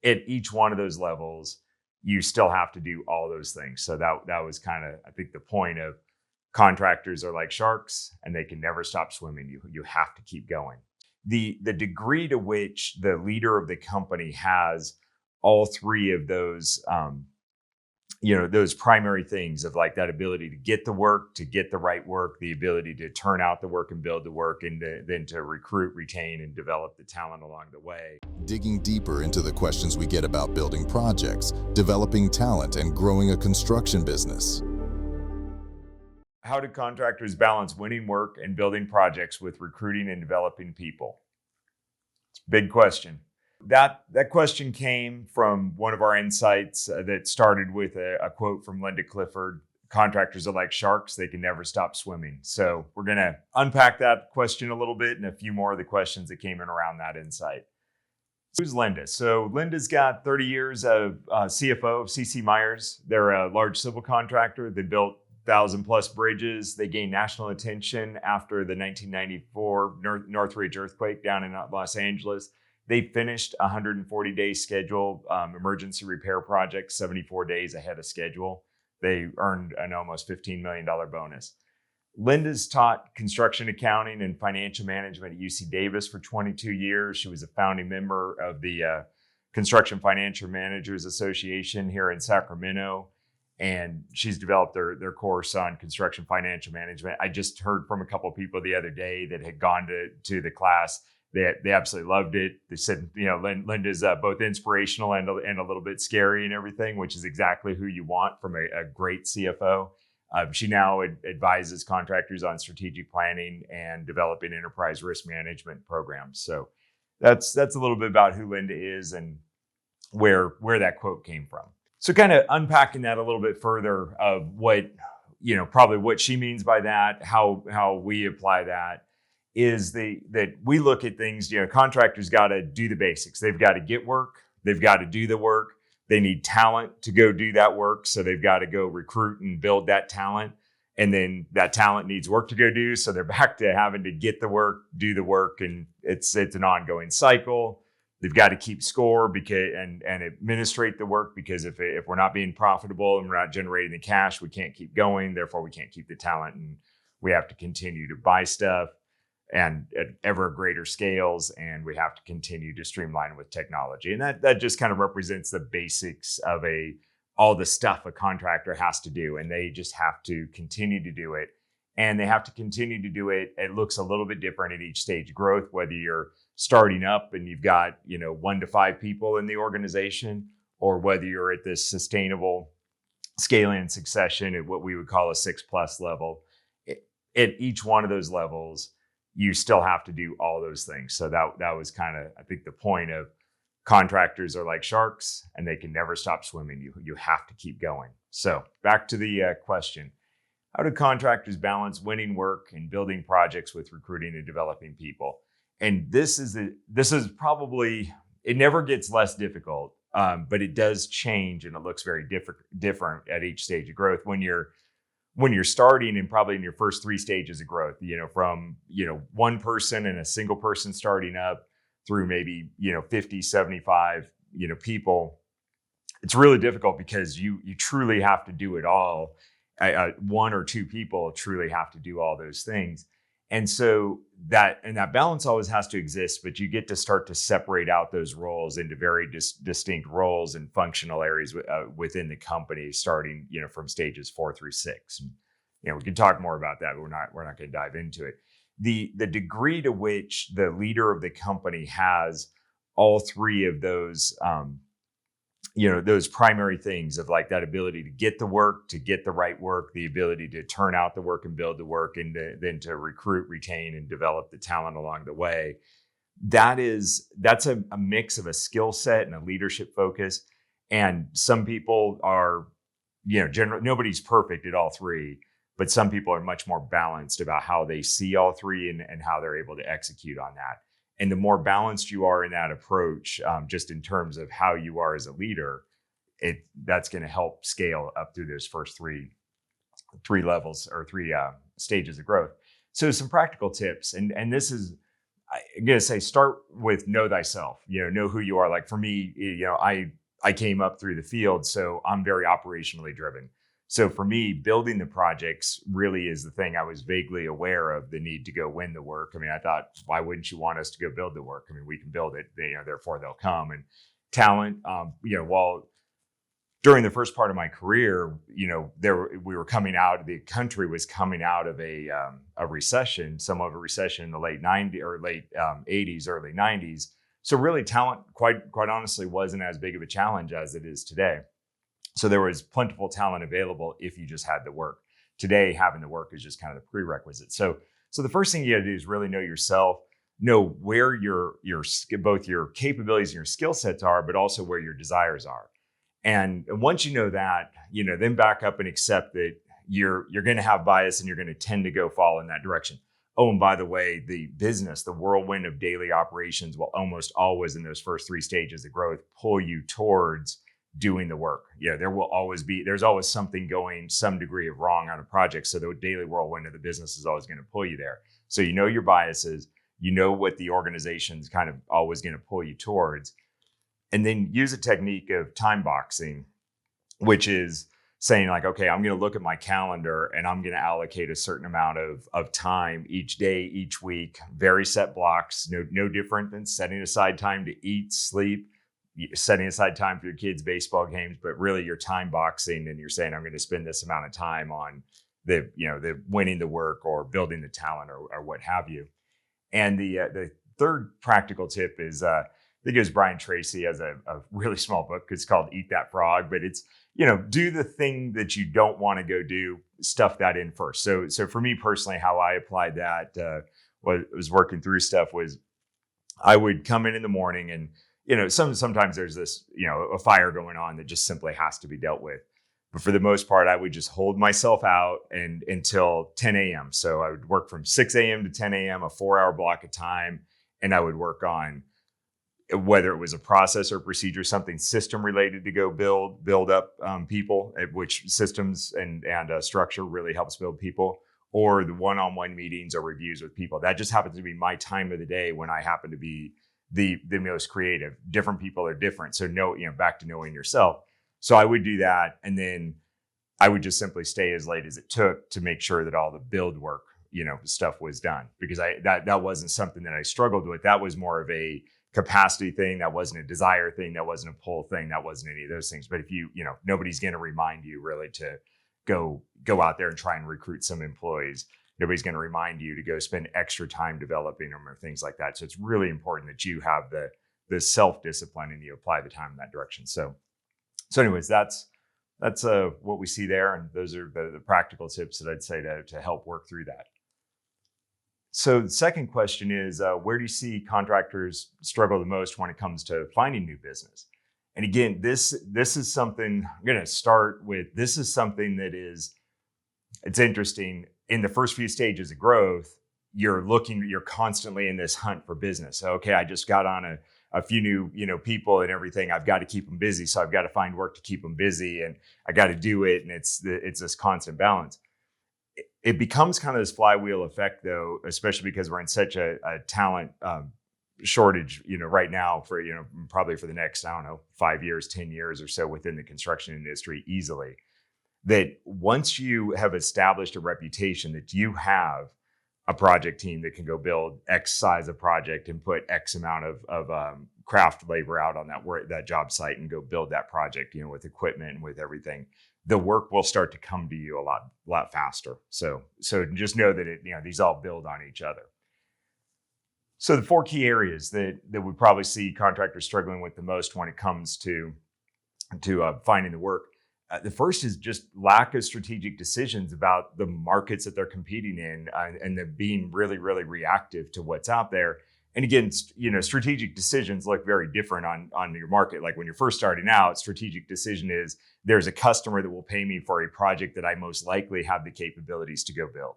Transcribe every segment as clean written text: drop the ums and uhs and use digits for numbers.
at each one of those levels, you still have to do all those things. So that was kind of, I think, the point of contractors are like sharks and they can never stop swimming. You have to keep going. The degree to which the leader of the company has all three of those, those primary things of like that ability to get the work, to get the right work, the ability to turn out the work and build the work, and then to recruit, retain, and develop the talent along the way. Digging deeper into the questions we get about building projects, developing talent, and growing a construction business. How do contractors balance winning work and building projects with recruiting and developing people? It's a big question. That question came from one of our insights that started with a quote from Linda Clifford: "Contractors are like sharks, they can never stop swimming." So we're going to unpack that question a little bit and a few more of the questions that came in around that insight. Who's Linda? So Linda's got 30 years of CFO of C.C. Myers. They're a large civil contractor. They built 1,000+ bridges. They gained national attention after the 1994 Northridge earthquake down in Los Angeles. They finished a 140-day schedule emergency repair project 74 days ahead of schedule. They earned an almost $15 million bonus. Linda's taught construction accounting and financial management at UC Davis for 22 years. She was a founding member of the Construction Financial Managers Association here in Sacramento, and she's developed their course on construction financial management. I just heard from a couple of people the other day that had gone to the class. They absolutely loved it. They said, Linda's both inspirational and a little bit scary and everything, which is exactly who you want from a great CFO. She now advises contractors on strategic planning and developing enterprise risk management programs. So that's a little bit about who Linda is and where that quote came from. So kind of unpacking that a little bit further of what, probably what she means by that, how we apply that, is that we look at things, contractors got to do the basics. They've got to get work. They've got to do the work. They need talent to go do that work. So they've got to go recruit and build that talent. And then that talent needs work to go do. So they're back to having to get the work, do the work. And it's an ongoing cycle. They've got to keep score and administrate the work, because if we're not being profitable and we're not generating the cash, we can't keep going. Therefore, we can't keep the talent, and we have to continue to buy stuff and at ever greater scales, and we have to continue to streamline with technology. And that just kind of represents the basics of all the stuff a contractor has to do, and they just have to continue to do it. And they have to continue to do it. It looks a little bit different at each stage of growth, whether you're starting up and you've got 1 to 5 people in the organization, or whether you're at this sustainable scaling and succession at what we would call a 6+ level. At each one of those levels, you still have to do all those things. So that was kind of, I think, the point of contractors are like sharks and they can never stop swimming. You have to keep going. So back to the question: how do contractors balance winning work and building projects with recruiting and developing people? And this is probably, it never gets less difficult, but it does change, and it looks very different at each stage of growth. When you're starting, and probably in your first 3 stages of growth, from, one person and a single person starting up through maybe, 50, 75, people, it's really difficult because you truly have to do it all. 1 or 2 people truly have to do all those things. And so that balance always has to exist, but you get to start to separate out those roles into very distinct roles and functional areas within the company, starting, from stages 4 through 6. And, we can talk more about that, but we're not going to dive into it. The degree to which the leader of the company has all three of those, those primary things of like that ability to get the work, to get the right work, the ability to turn out the work and build the work, and then to recruit, retain, and develop the talent along the way. That's a mix of a skill set and a leadership focus. And some people are, nobody's perfect at all three, but some people are much more balanced about how they see all three and how they're able to execute on that. And the more balanced you are in that approach, just in terms of how you are as a leader, that's going to help scale up through those first three levels or 3 stages of growth. So some practical tips, and this is, I'm going to say start with know thyself, know who you are. Like for me, I came up through the field, so I'm very operationally driven. So for me, building the projects really is the thing. I was vaguely aware of the need to go win the work. I mean, I thought, why wouldn't you want us to go build the work? I mean, we can build it, therefore they'll come. And talent, while during the first part of my career, we were coming out. The country was coming out of a recession, some of a recession in the late '90s or late '80s, early '90s. So really, talent, quite honestly, wasn't as big of a challenge as it is today. So there was plentiful talent available if you just had the work. Today, having the work is just kind of the prerequisite. So the first thing you got to do is really know yourself, know where your both your capabilities and your skill sets are, but also where your desires are. And once you know that, then back up and accept that you're going to have bias and you're going to tend to go fall in that direction. Oh, and by the way, the business, the whirlwind of daily operations will almost always in those first 3 stages of growth pull you towards doing the work. There's always something going some degree of wrong on a project. So the daily whirlwind of the business is always going to pull you there. So you know your biases, you know what the organization's kind of always going to pull you towards. And then use a technique of time boxing, which is saying like, okay, I'm going to look at my calendar and I'm going to allocate a certain amount of time each day, each week, very set blocks, no different than setting aside time to eat, sleep, setting aside time for your kids' baseball games, but really you're time boxing and you're saying, I'm going to spend this amount of time on the winning the work or building the talent or what have you. And the third practical tip is, I think it was Brian Tracy has a really small book. It's called Eat That Frog, but it's, do the thing that you don't want to go do, stuff that in first. So for me personally, how I applied that, was working through stuff was I would come in the morning and, sometimes there's this, a fire going on that just simply has to be dealt with. But for the most part, I would just hold myself out until 10 a.m. So I would work from 6 a.m. to 10 a.m., a 4-hour block of time, and I would work on whether it was a process or procedure, something system related to go build up people, which systems and structure really helps build people, or the one-on-one meetings or reviews with people. That just happens to be my time of the day when I happen to be the most creative. Different people are different. So back to knowing yourself. So I would do that. And then I would just simply stay as late as it took to make sure that all the build work, stuff was done, because that wasn't something that I struggled with. That was more of a capacity thing. That wasn't a desire thing. That wasn't a pull thing. That wasn't any of those things. But if nobody's going to remind you really to go out there and try and recruit some employees. Nobody's going to remind you to go spend extra time developing them or things like that. So it's really important that you have the self-discipline and you apply the time in that direction. So anyways, that's what we see there. And those are the practical tips that I'd say to help work through that. So the second question is, where do you see contractors struggle the most when it comes to finding new business? And again, this is something I'm going to start with. This is something that it's interesting. In the first few stages of growth, you're constantly in this hunt for business. So, okay, I just got on a few new, people and everything. I've got to keep them busy. So I've got to find work to keep them busy and I got to do it. And it's this constant balance. It becomes kind of this flywheel effect though, especially because we're in such a talent shortage, right now for, probably for the next, 5 years, 10 years or so within the construction industry easily. That once you have established a reputation that you have a project team that can go build X size of project and put X amount of craft labor out on that job site and go build that project, with equipment and with everything, the work will start to come to you a lot faster. So just know that these all build on each other. So the 4 key areas that we probably see contractors struggling with the most when it comes to finding the work. The first is just lack of strategic decisions about the markets that they're competing in, and they're being really, really reactive to what's out there. And again, strategic decisions look very different on your market. Like when you're first starting out, strategic decision is there's a customer that will pay me for a project that I most likely have the capabilities to go build.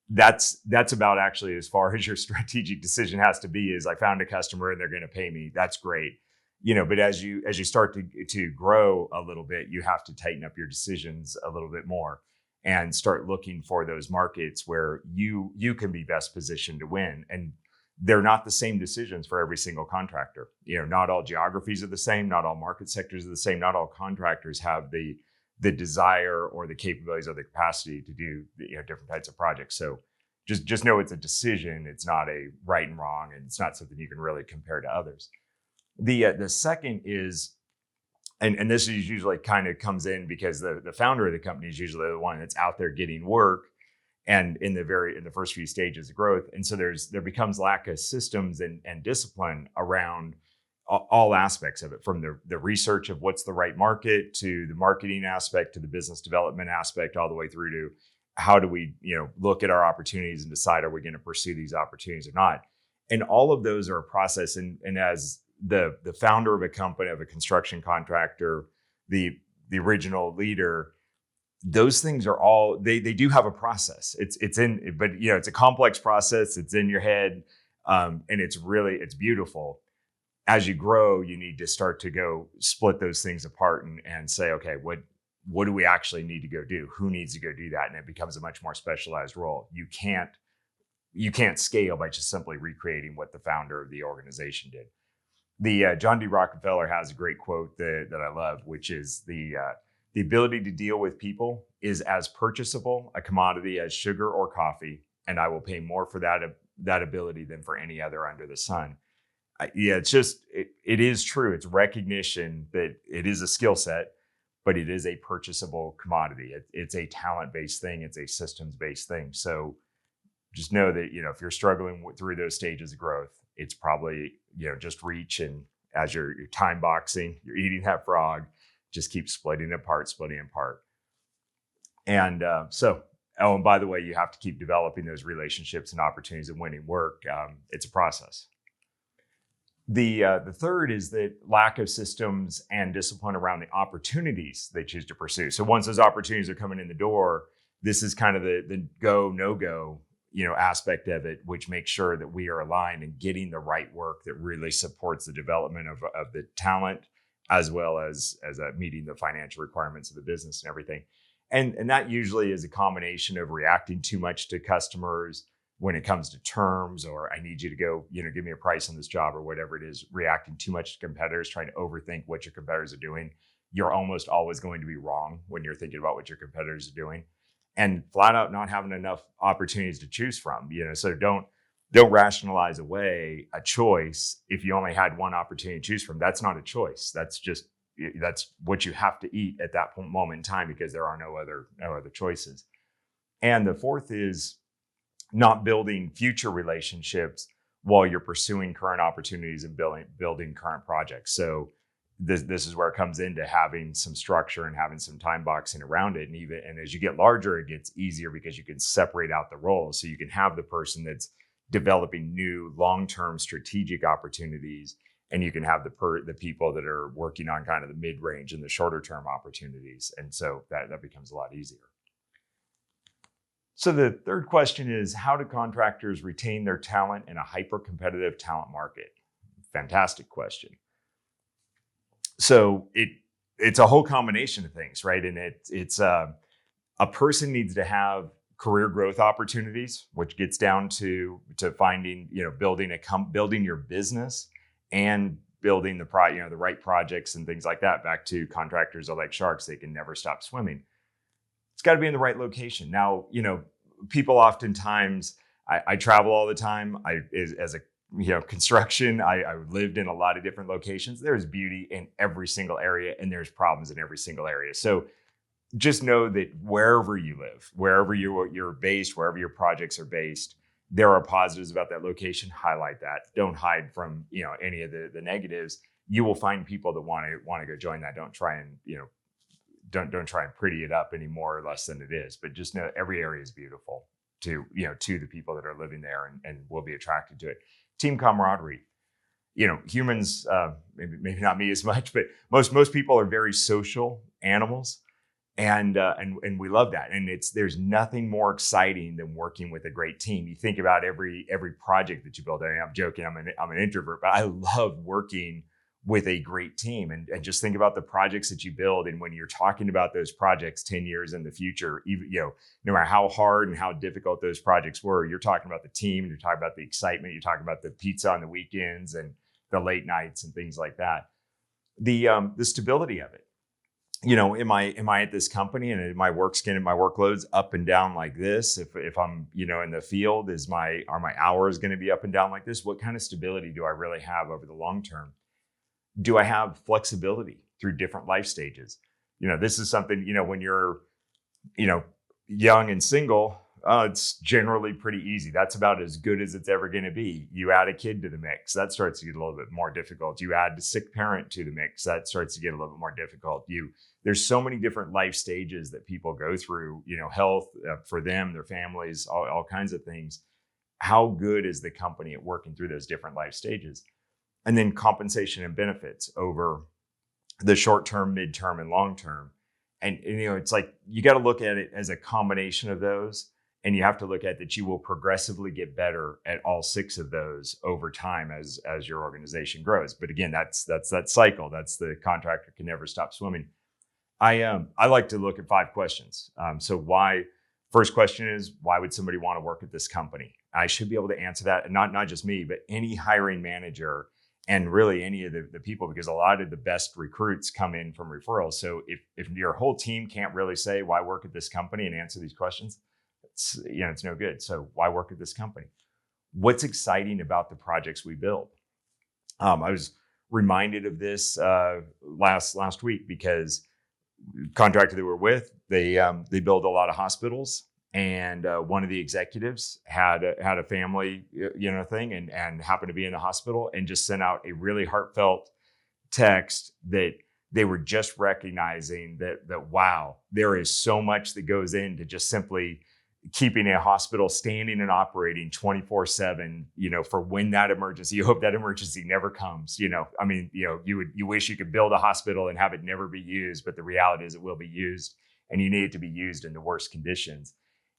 That's about actually as far as your strategic decision has to be, is I found a customer and they're going to pay me. That's great. But as you start to grow a little bit, you have to tighten up your decisions a little bit more and start looking for those markets where you can be best positioned to win. And they're not the same decisions for every single contractor. Not all geographies are the same, not all market sectors are the same, not all contractors have the desire or the capabilities or the capacity to do different types of projects. So just know it's a decision. It's not a right and wrong, and it's not something you can really compare to others. The second is, and this is usually kind of comes in because the founder of the company is usually the one that's out there getting work, and in the first few stages of growth. And so there becomes lack of systems and discipline around all aspects of it, from the research of what's the right market, to the marketing aspect, to the business development aspect, all the way through to how do we look at our opportunities and decide, are we going to pursue these opportunities or not? And all of those are a process. And as the founder of a company, of a construction contractor, the original leader, those things are all, they do have a process. It's a complex process. It's in your head. And it's beautiful. As you grow, you need to start to go split those things apart and say, okay, what do we actually need to go do? Who needs to go do that? And it becomes a much more specialized role. You can't scale by just simply recreating what the founder of the organization did. The John D. Rockefeller has a great quote that I love, which is the ability to deal with people is as purchasable a commodity as sugar or coffee, and I will pay more for that ability than for any other under the sun. It's just, it is true. It's recognition that it is a skill set, but it is a purchasable commodity. It's a talent-based thing. It's a systems-based thing. So just know that, if you're struggling through those stages of growth, it's probably, just reach, and as you're time boxing, you're eating that frog, just keep splitting apart. And and by the way, you have to keep developing those relationships and opportunities and winning work. It's a process. The third is that lack of systems and discipline around the opportunities they choose to pursue. So once those opportunities are coming in the door, this is kind of the go, no go, aspect of it, which makes sure that we are aligned and getting the right work that really supports the development of the talent, as well as meeting the financial requirements of the business and everything. And that usually is a combination of reacting too much to customers when it comes to terms, or I need you to go, give me a price on this job, or whatever it is, reacting too much to competitors, trying to overthink what your competitors are doing. You're almost always going to be wrong when you're thinking about what your competitors are doing, and flat out not having enough opportunities to choose from. So don't rationalize away a choice if you only had one opportunity to choose from. That's not a choice. That's what you have to eat at that moment in time, because there are no other choices. And the fourth is not building future relationships while you're pursuing current opportunities and building current projects. So this is where it comes into having some structure and having some time boxing around it. And as you get larger, it gets easier because you can separate out the roles. So you can have the person that's developing new long-term strategic opportunities, and you can have the people that are working on kind of the mid-range and the shorter-term opportunities. And so that becomes a lot easier. So the third question is, how do contractors retain their talent in a hyper-competitive talent market? Fantastic question. So it's a whole combination of things, right? And it's a person needs to have career growth opportunities, which gets down to finding, building your business and building the right projects and things like that. Back to contractors are like sharks; they can never stop swimming. It's got to be in the right location. Now, people oftentimes, I travel all the time. As a construction, I lived in a lot of different locations. There's beauty in every single area, and there's problems in every single area. So just know that wherever you live, wherever you're based, wherever your projects are based, there are positives about that location. Highlight that. Don't hide from any of the negatives. You will find people that want to go join that. Don't try and don't try and pretty it up any more or less than it is. But just know every area is beautiful to the people that are living there and will be attracted to it. Team camaraderie. Humans, maybe not me as much, but most people are very social animals. And we love that. And there's nothing more exciting than working with a great team. You think about every project that you build. I mean, I'm joking. I'm an introvert, but I love working with a great team. And just think about the projects that you build. And when you're talking about those projects 10 years in the future, even, no matter how hard and how difficult those projects were, you're talking about the team, you're talking about the excitement, you're talking about the pizza on the weekends and the late nights and things like that. The stability of it. Am I at this company and my workload's up and down like this? If I'm, in the field, are my hours going to be up and down like this? What kind of stability do I really have over the long term? Do I have flexibility through different life stages? This is something, when you're, young and single, it's generally pretty easy. That's about as good as it's ever going to be. You add a kid to the mix, that starts to get a little bit more difficult. You add a sick parent to the mix, that starts to get a little bit more difficult. There's so many different life stages that people go through, health for them, their families, all kinds of things. How good is the company at working through those different life stages? And then compensation and benefits over the short term, midterm, and long term. And it's like, you got to look at it as a combination of those. And you have to look at that you will progressively get better at all 6 of those over time as your organization grows. But again, that's that cycle. That's the contractor can never stop swimming. I like to look at 5 questions. First question is, why would somebody want to work at this company? I should be able to answer that. And not just me, but any hiring manager and really any of the people, because a lot of the best recruits come in from referrals. So if your whole team can't really say why work at this company and answer these questions, it's no good. So why work at this company? What's exciting about the projects we build? I was reminded of this last week because contractor that we're with, they build a lot of hospitals, and one of the executives had a family thing and happened to be in the hospital and just sent out a really heartfelt text that they were just recognizing that wow, there is so much that goes into just simply keeping a hospital standing and operating 24/7, for when that emergency, you hope that emergency never comes, you wish you could build a hospital and have it never be used, but the reality is it will be used, and you need it to be used in the worst conditions.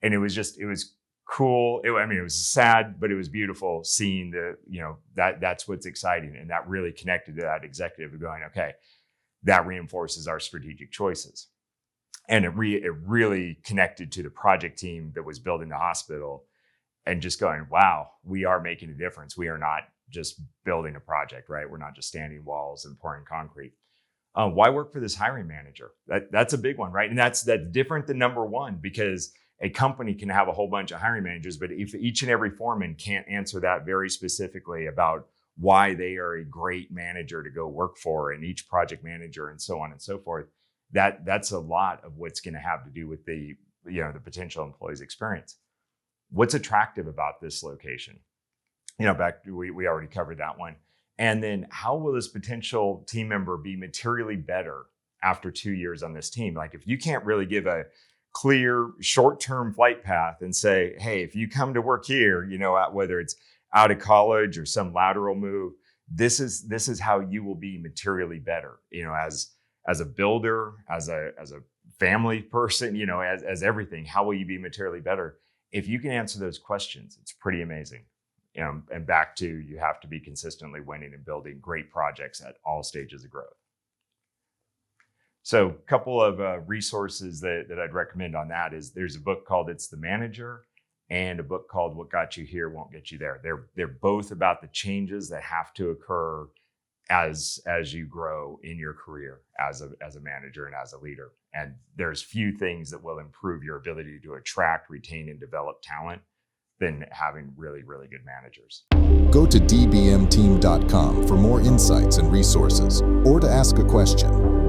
And it was cool. It was sad, but it was beautiful seeing that's what's exciting. And that really connected to that executive of going, okay, that reinforces our strategic choices. And it really connected to the project team that was building the hospital and just going, wow, we are making a difference. We are not just building a project, right? We're not just standing walls and pouring concrete. Why work for this hiring manager? That's a big one, right? And that's different than number 1, because a company can have a whole bunch of hiring managers, but if each and every foreman can't answer that very specifically about why they are a great manager to go work for, and each project manager and so on and so forth, that's a lot of what's going to have to do with the potential employee's experience. What's attractive about this location? We already covered that one. And then how will this potential team member be materially better after 2 years on this team? Like, if you can't really give a clear short-term flight path and say, hey, if you come to work here, whether it's out of college or some lateral move, this is how you will be materially better, as a builder, as a family person, as everything. How will you be materially better? If you can answer those questions, it's pretty amazing. And back to, you have to be consistently winning and building great projects at all stages of growth. So a couple of resources that I'd recommend on that is, there's a book called It's the Manager, and a book called What Got You Here Won't Get You There. They're both about the changes that have to occur as you grow in your career as a manager and as a leader. And there's few things that will improve your ability to attract, retain, and develop talent than having really, really good managers. Go to dbmteam.com for more insights and resources, or to ask a question.